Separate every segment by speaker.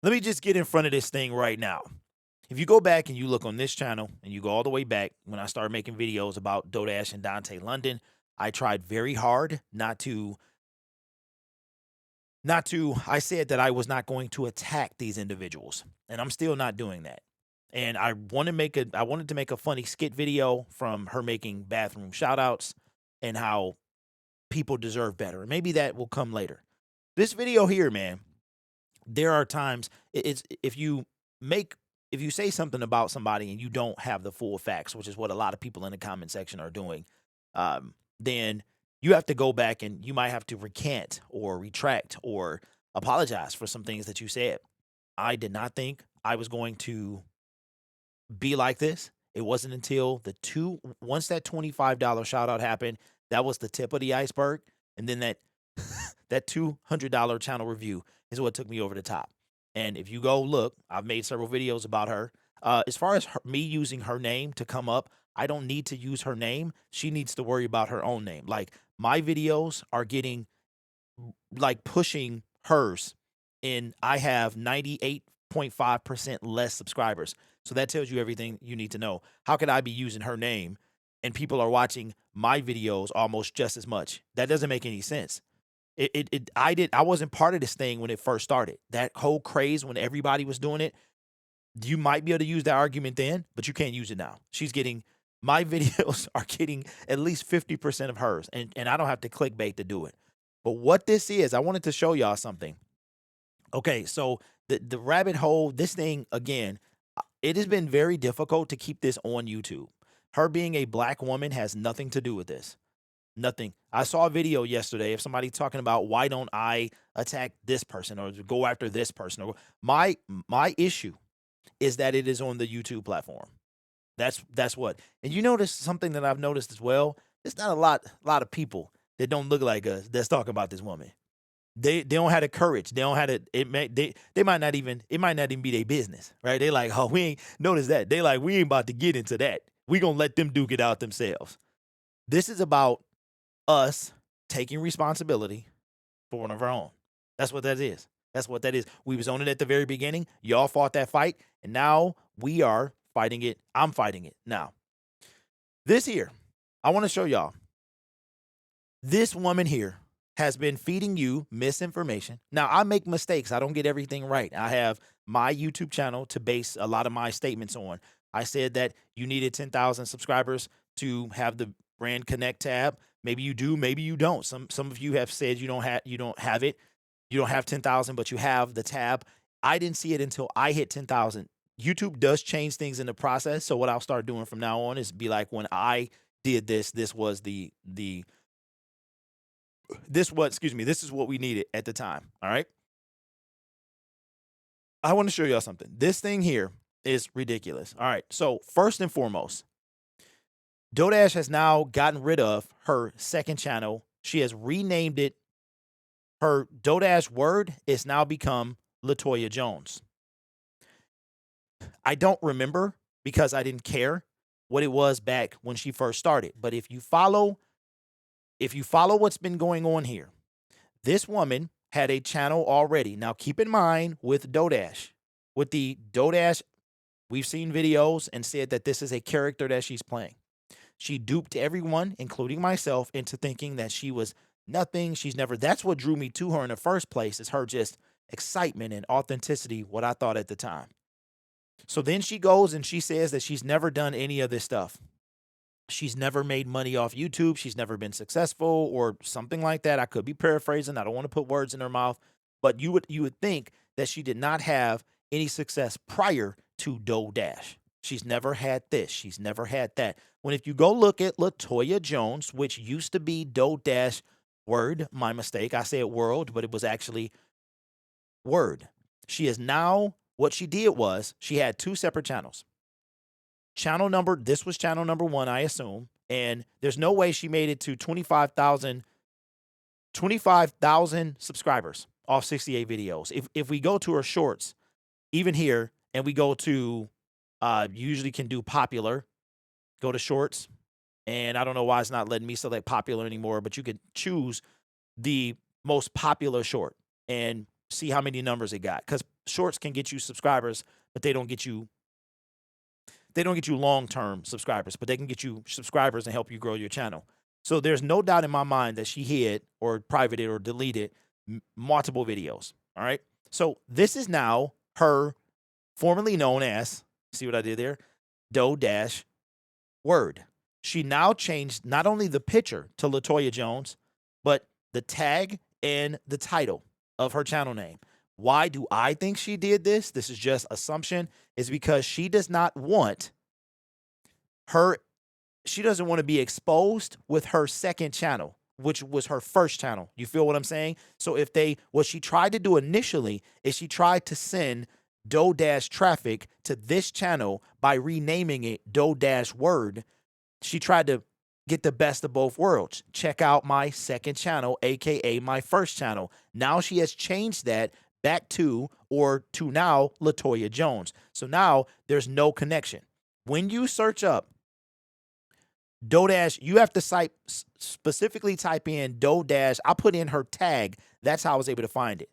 Speaker 1: Let me just get in front of this thing right now. If you go back and you look on this channel and you go all the way back when I started making videos about Dodash and Dante London, I tried very hard not to I said that I was not going to attack these individuals, and I'm still not doing that. And I wanted to make a funny skit video from her making bathroom shout outs and how people deserve better. And maybe that will come later. This video here, man, there are times it's make if you say something about somebody and you don't have the full facts, which is what a lot of people in the comment section are doing, then you have to go back and you might have to recant or retract or apologize for some things that you said. I did not think I was going to be like this. It wasn't until once that $25 shout out happened, that was the tip of the iceberg. And then that $200 channel review is what took me over the top. And if you go look, I've made several videos about her. As far as me using her name to come up, I don't need to use her name. She needs to worry about her own name. Like my videos are getting like pushing hers, and I have 98.5% less subscribers. So that tells you everything you need to know. How could I be using her name and people are watching my videos almost just as much? That doesn't make any sense. I wasn't part of this thing when it first started. That whole craze when everybody was doing it, you might be able to use that argument then, but you can't use it now. My videos are getting at least 50% of hers, and I don't have to clickbait to do it. But what this is, I wanted to show y'all something. Okay, so the rabbit hole, this thing again, it has been very difficult to keep this on YouTube. Her being a black woman has nothing to do with this. Nothing. I saw a video yesterday of somebody talking about why don't I attack this person or go after this person. Or my issue is that it is on the YouTube platform. That's what. And you notice something that I've noticed as well. There's not a lot of people that don't look like us that's talking about this woman. They don't have the courage. They don't have it. They might not even be their business, right? They like, oh, we ain't notice that. They like, we ain't about to get into that. We gonna let them duke it out themselves. This is about us taking responsibility for one of our own. That's what that is. That's what that is. We was on it at the very beginning. Y'all fought that fight, and now we are fighting it. I'm fighting it now. This here, I want to show y'all. This woman here has been feeding you misinformation. Now, I make mistakes. I don't get everything right. I have my YouTube channel to base a lot of my statements on. I said that you needed 10,000 subscribers to have the brand connect tab. Maybe you do, maybe you don't. Some of you have said you don't have it. You don't have 10,000, but you have the tab. I didn't see it until I hit 10,000. YouTube does change things in the process. So what I'll start doing from now on is be like, when I did this, this was this is what we needed at the time. All right. I want to show y'all something. This thing here is ridiculous. All right. So first and foremost, Dodash has now gotten rid of her second channel. She has renamed it. Her Dodash word is now become Latoya Jones. I don't remember because I didn't care what it was back when she first started. But if you follow what's been going on here, this woman had a channel already. Now keep in mind with Dodash, we've seen videos and said that this is a character that she's playing. She duped everyone, including myself, into thinking that she was nothing. That's what drew me to her in the first place, is her just excitement and authenticity, what I thought at the time. So then she goes and she says that she's never done any of this stuff. She's never made money off YouTube. She's never been successful or something like that. I could be paraphrasing. I don't want to put words in her mouth, but you would think that she did not have any success prior to Dodash. She's never had this. She's never had that. When if you go look at Latoya Jones, which used to be Dodash word, my mistake. I said world, but it was actually word. She is now, what she did was she had two separate channels. This was channel number 1, I assume. And there's no way she made it to 25,000 subscribers off 68 videos. If we go to her shorts, even here, and we go to, usually can do popular, go to shorts. And I don't know why it's not letting me select popular anymore, but you can choose the most popular short and see how many numbers it got. Because shorts can get you subscribers, but they don't get you long-term subscribers, but they can get you subscribers and help you grow your channel. So there's no doubt in my mind that she hid or privated or deleted multiple videos. All right. So this is now her formerly known as, see what I did there? Doe-word. She now changed not only the picture to Latoya Jones, but the tag and the title of her channel name. Why do I think she did this? This is just assumption. Is because she does not want she doesn't want to be exposed with her second channel, which was her first channel. You feel what I'm saying? So what she tried to do initially is she tried to send Doe-traffic to this channel by renaming it Doe-word. She tried to get the best of both worlds. Check out my second channel, aka my first channel. Now she has changed that back to now Latoya Jones. So now there's no connection. When you search up Doe-, you have to specifically type in Doe-. I put in her tag. That's how I was able to find it.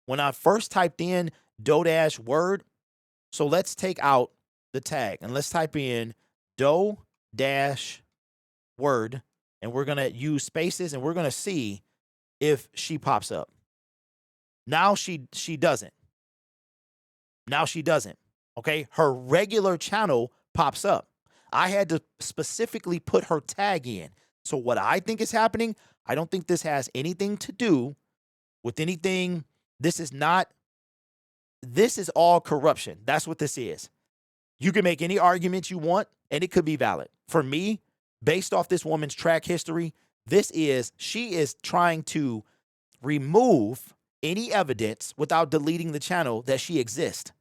Speaker 1: When I first typed in Doe-word, so let's take out the tag and let's type in Doe-word, and we're going to use spaces and we're going to see if she pops up. Now she doesn't. Now she doesn't. Okay? Her regular channel pops up. I had to specifically put her tag in. So what I think is happening, I don't think this has anything to do with anything. This is all corruption. That's what this is. You can make any argument you want, and it could be valid. For me, based off this woman's track history, she is trying to remove any evidence without deleting the channel that she exists.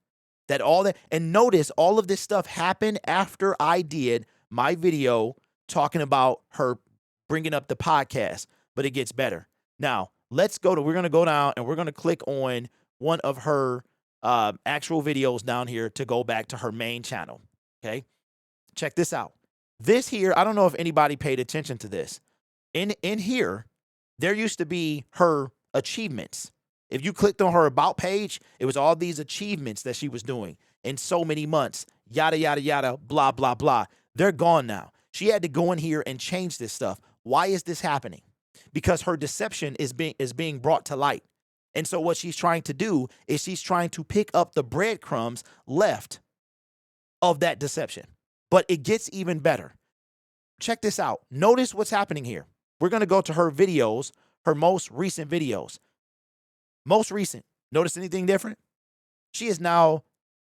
Speaker 1: And notice all of this stuff happened after I did my video talking about her bringing up the podcast, but it gets better. Now, we're going to go down and we're going to click on one of her actual videos down here to go back to her main channel. Okay. Check this out. This here, I don't know if anybody paid attention to this. In here, there used to be her achievements. If you clicked on her about page, it was all these achievements that she was doing in so many months, yada, yada, yada, blah, blah, blah. They're gone now. She had to go in here and change this stuff. Why is this happening? Because her deception is being brought to light. And so what she's trying to do is she's trying to pick up the breadcrumbs left of that deception. But it gets even better. Check this out. Notice what's happening here. We're going to go to her videos, her most recent videos. Most recent. Notice anything different? She is now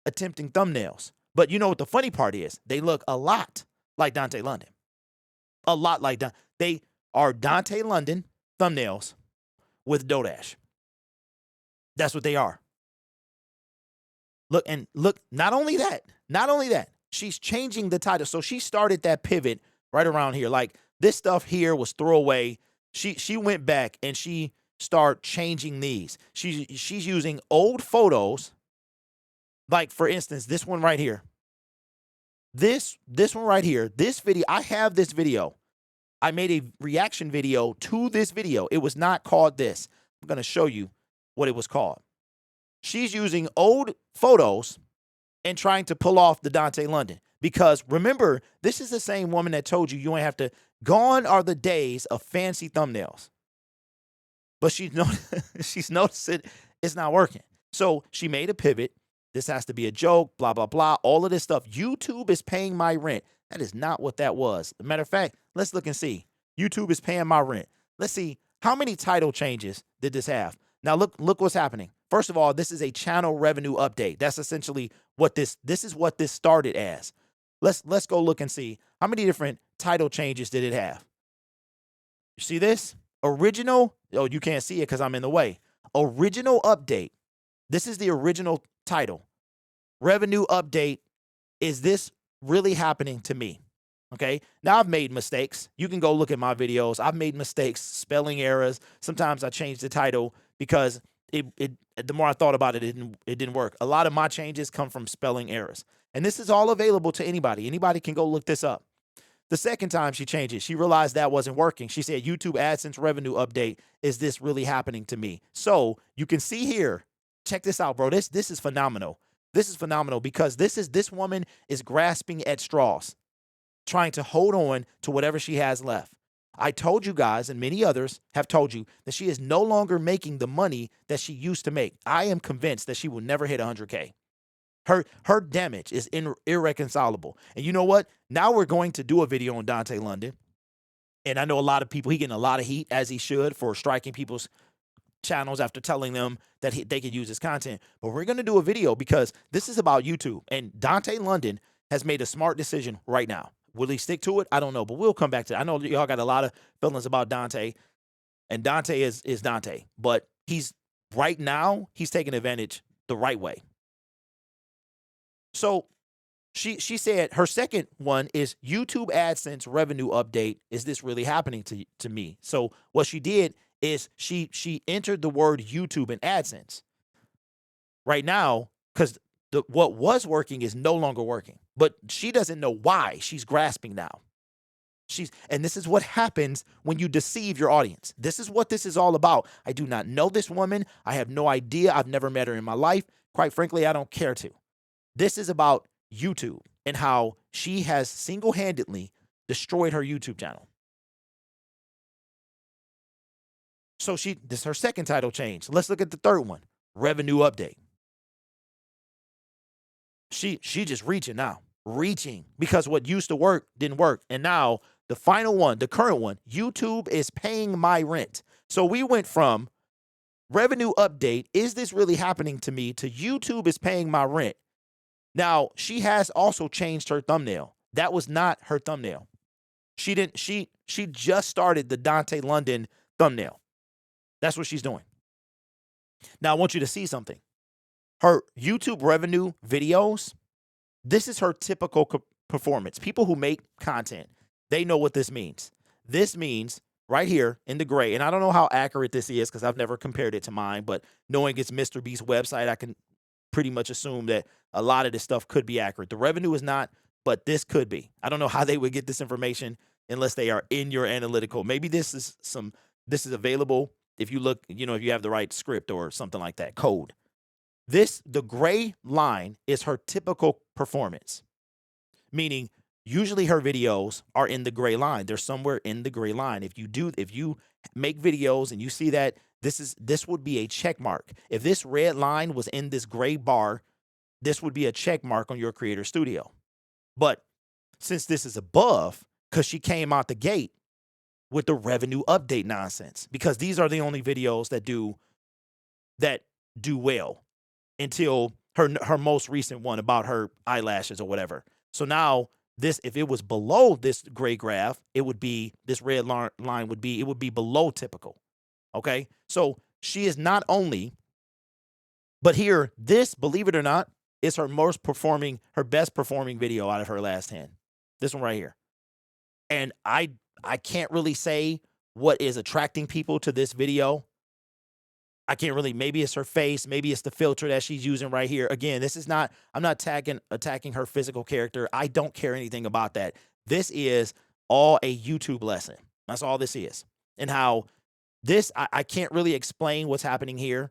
Speaker 1: attempting thumbnails. But you know what the funny part is? They look a lot like Dante London. A lot like they are Dante London thumbnails with Doe-. That's what they are. Look, not only that, she's changing the title. So she started that pivot right around here. Like this stuff here was throwaway. She went back and she start changing these. She's using old photos. Like for instance, this one right here. This one right here. This video, I have this video. I made a reaction video to this video. It was not called this. I'm going to show you what it was called. She's using old photos and trying to pull off the Dante London. Because remember, this is the same woman that told you you ain't have to. Gone are the days of fancy thumbnails. But she's noticed it's not working. So she made a pivot. This has to be a joke, blah, blah, blah. All of this stuff. YouTube is paying my rent. That is not what that was. As a matter of fact, let's look and see. YouTube is paying my rent. Let's see how many title changes did this have. Now look what's happening. First of all, this is a channel revenue update. That's essentially what this is what this started as. Let's go look and see how many different title changes did it have. You see this? Original, oh, you can't see it because I'm in the way. Original update. This is the original title. Revenue update. Is this really happening to me? Okay. Now I've made mistakes. You can go look at my videos. I've made mistakes, spelling errors. Sometimes I change the title because the more I thought about it, it didn't work. A lot of my changes come from spelling errors. And this is all available to anybody. Anybody can go look this up. The second time she changed it, she realized that wasn't working. She said, YouTube AdSense revenue update. Is this really happening to me? So you can see here, check this out, bro. This is phenomenal. This is phenomenal because this woman is grasping at straws, trying to hold on to whatever she has left. I told you guys, and many others have told you, that she is no longer making the money that she used to make. I am convinced that she will never hit 100K. Her damage is irreconcilable. And you know what? Now we're going to do a video on Dante London. And I know a lot of people, he getting a lot of heat, as he should, for striking people's channels after telling them that they could use his content. But we're going to do a video because this is about YouTube. And Dante London has made a smart decision right now. Will he stick to it? I don't know, but we'll come back to it. I know y'all got a lot of feelings about Dante, and Dante is Dante. But right now, he's taking advantage the right way. So she said her second one is YouTube AdSense revenue update. Is this really happening to me? So what she did is she entered the word YouTube in AdSense right now, because what was working is no longer working. But she doesn't know why. She's grasping now. And this is what happens when you deceive your audience. This is what this is all about. I do not know this woman. I have no idea. I've never met her in my life. Quite frankly, I don't care to. This is about YouTube and how she has single-handedly destroyed her YouTube channel. So this is her second title change. Let's look at the third one, revenue update. She just reaching now, because what used to work didn't work. And now the final one, the current one, YouTube is paying my rent. So we went from revenue update, is this really happening to me, to YouTube is paying my rent. Now, she has also changed her thumbnail. That was not her thumbnail. She just started the Dante London thumbnail. That's what she's doing. Now, I want you to see something. Her YouTube revenue videos, this is her typical performance. People who make content, they know what this means. This means right here in the gray, and I don't know how accurate this is because I've never compared it to mine, but knowing it's Mr. Beast's website, I can pretty much assume that a lot of this stuff could be accurate. The revenue is not, but this could be. I don't know how they would get this information unless they are in your analytical. Maybe this is available if you look, if you have the right script or something like that, code. The gray line is her typical performance, meaning usually her videos are in the gray line. They're somewhere in the gray line. If you make videos and you see that, this would be a check mark. If this red line was in this gray bar, this would be a check mark on your Creator Studio. But since this is above, because she came out the gate with the revenue update nonsense, because these are the only videos that do well until her most recent one about her eyelashes or whatever. So now if it was below this gray graph, it would be, this red line would be below typical. Okay. So she is not only, but here, this, believe it or not, is her best performing video out of her last 10. This one right here. And I can't really say what is attracting people to this video. I can't really, maybe it's her face, maybe it's the filter that she's using right here. Again, I'm not attacking her physical character. I don't care anything about that. This is all a YouTube lesson. That's all this is. And how I can't really explain what's happening here.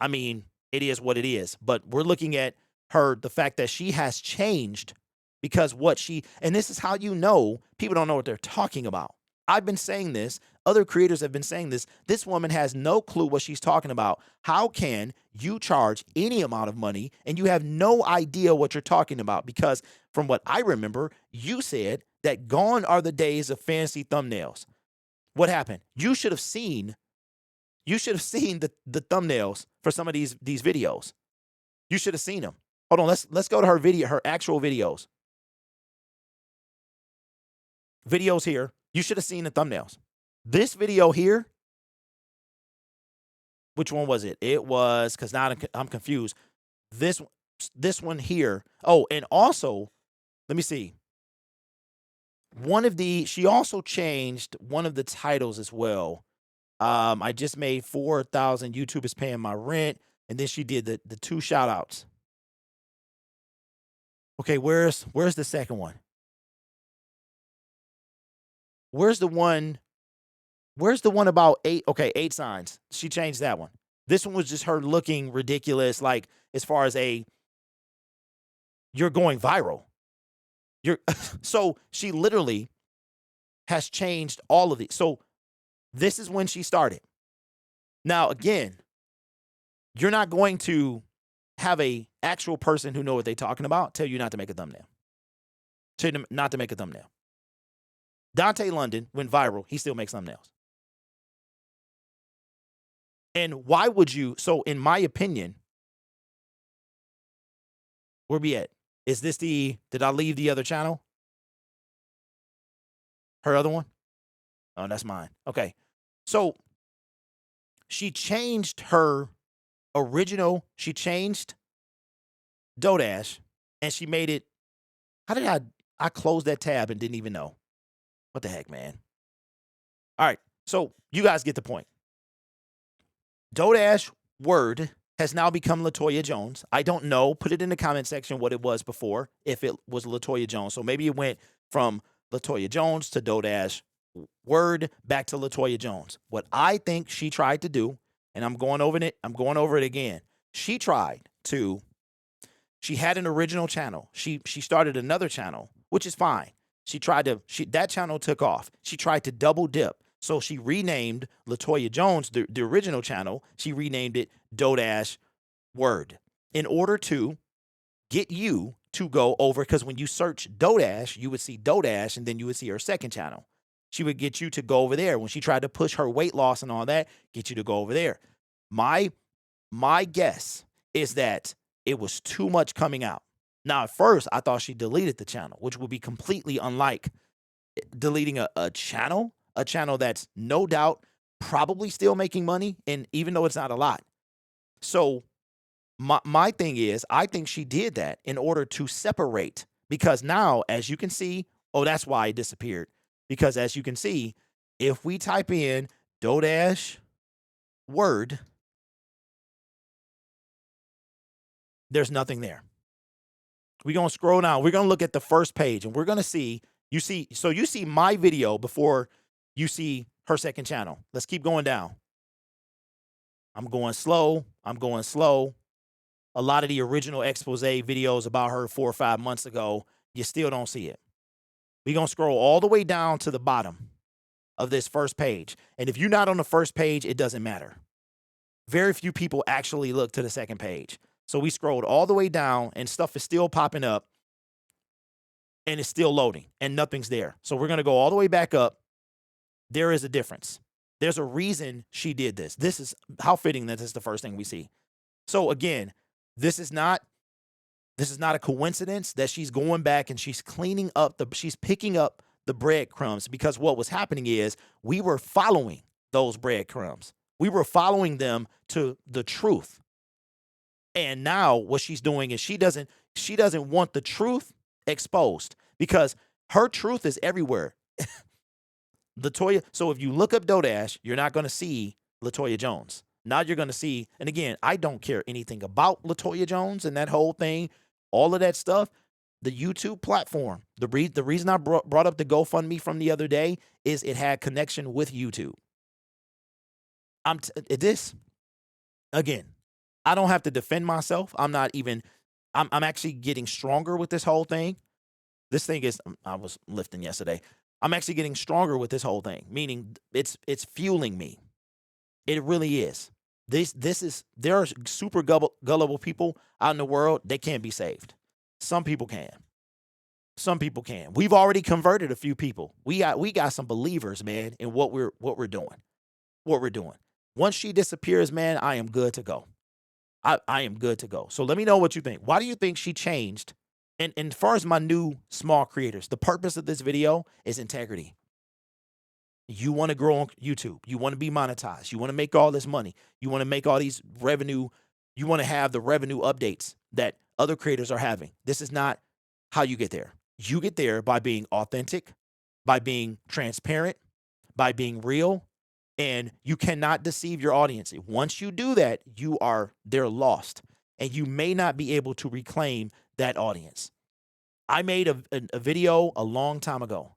Speaker 1: I mean, it is what it is. But we're looking at the fact that she has changed, because and this is how people don't know what they're talking about. I've been saying this. Other creators have been saying this. This woman has no clue what she's talking about. How can you charge any amount of money and you have no idea what you're talking about? Because from what I remember, you said that gone are the days of fancy thumbnails. What happened? You should have seen the thumbnails for some of these videos. You should have seen them. Hold on, let's go to her actual videos. Videos here. You should have seen the thumbnails. This video here, which one was it? It was, because now I'm confused. This one here. Oh, and also, let me see. She also changed one of the titles as well. I just made 4,000 YouTubers paying my rent, and then she did the 2 shout outs. Okay, where's the second one? Where's the one about 8? Okay, 8 signs. She changed that one. This one was just her looking ridiculous, like as far as you're going viral. You're so she literally has changed all of these. So this is when she started. Now again, you're not going to have a actual person who know what they're talking about tell you not to make a thumbnail. Tell you not to make a thumbnail. Dante London went viral. He still makes thumbnails. And why would you? So in my opinion, where we at? Is this did I leave the other channel? Her other one? Oh, that's mine. Okay. So she changed her original, she changed Dodash and she made it. How did I closed that tab and didn't even know? What the heck, man? All right. So you guys get the point. Dodash word has now become Latoya Jones. I don't know. Put it in the comment section what it was before, if it was Latoya Jones. So maybe it went from Latoya Jones to Dodash word back to Latoya Jones. What I think she tried to do, and I'm going over it again. She had an original channel. She started another channel, which is fine. That channel took off. She tried to double dip. So she renamed Latoya Jones, the original channel, she renamed it Dodash Word in order to get you to go over, because when you search Dodash, you would see Dodash and then you would see her second channel. She would get you to go over there. When she tried to push her weight loss and all that, get you to go over there. My guess is that it was too much coming out. Now, at first, I thought she deleted the channel, which would be completely unlike deleting a channel that's no doubt probably still making money, and even though it's not a lot. So my thing is, I think she did that in order to separate, because now, as you can see, oh, that's why it disappeared. Because as you can see, if we type in Dodash word, there's nothing there. We're going to scroll down. We're going to look at the first page, and we're going to see, you see my video before you see her second channel. Let's keep going down. I'm going slow. A lot of the original expose videos about her 4 or 5 months ago, you still don't see it. We're going to scroll all the way down to the bottom of this first page. And if you're not on the first page, it doesn't matter. Very few people actually look to the second page. So we scrolled all the way down and stuff is still popping up and it's still loading and nothing's there. So we're going to go all the way back up. There is a difference. There's a reason she did this. This is how fitting that this is the first thing we see. So again, this is not a coincidence that she's going back and she's cleaning up she's picking up the breadcrumbs, because what was happening is we were following those breadcrumbs. We were following them to the truth. And now what she's doing is she doesn't want the truth exposed, because her truth is everywhere. Latoya, so if you look up Dodash, you're not going to see Latoya Jones. Now you're going to see, and again, I don't care anything about Latoya Jones and that whole thing, all of that stuff. The YouTube platform, the reason I brought up the GoFundMe from the other day is it had connection with YouTube. Again, I don't have to defend myself. I'm actually getting stronger with this whole thing. This thing is, I was lifting yesterday. I'm actually getting stronger with this whole thing, meaning it's fueling me. It really is. There are super gullible people out in the world. They can't be saved. Some people can. We've already converted a few people. We got some believers, man, in what we're doing. Once she disappears, man, I am good to go. I am good to go. So let me know what you think. Why do you think she changed? And as far as my new small creators, the purpose of this video is integrity. You want to grow on YouTube. You want to be monetized. You want to make all this money. You want to make all these revenue. You want to have the revenue updates that other creators are having. This is not how you get there. You get there by being authentic, by being transparent, by being real, and you cannot deceive your audience. Once you do that, they're lost, and you may not be able to reclaim that audience. I made a video a long time ago,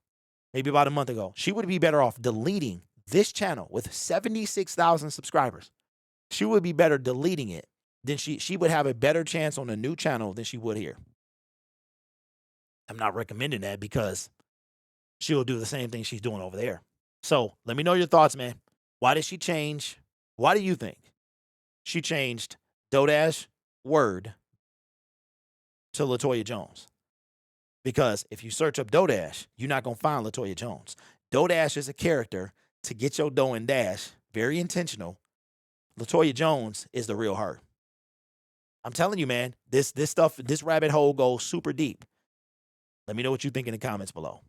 Speaker 1: maybe about a month ago. She would be better off deleting this channel with 76,000 subscribers. She would be better deleting it than she would have a better chance on a new channel than she would here. I'm not recommending that because she'll do the same thing she's doing over there. So let me know your thoughts, man. Why did she change? Why do you think she changed Dodash Word to Latoya Jones? Because if you search up Dodash, you're not going to find Latoya Jones. Dodash is a character to get your dough and dash, very intentional. Latoya Jones is the real her. I'm telling you, man, this stuff, this rabbit hole goes super deep. Let me know what you think in the comments below.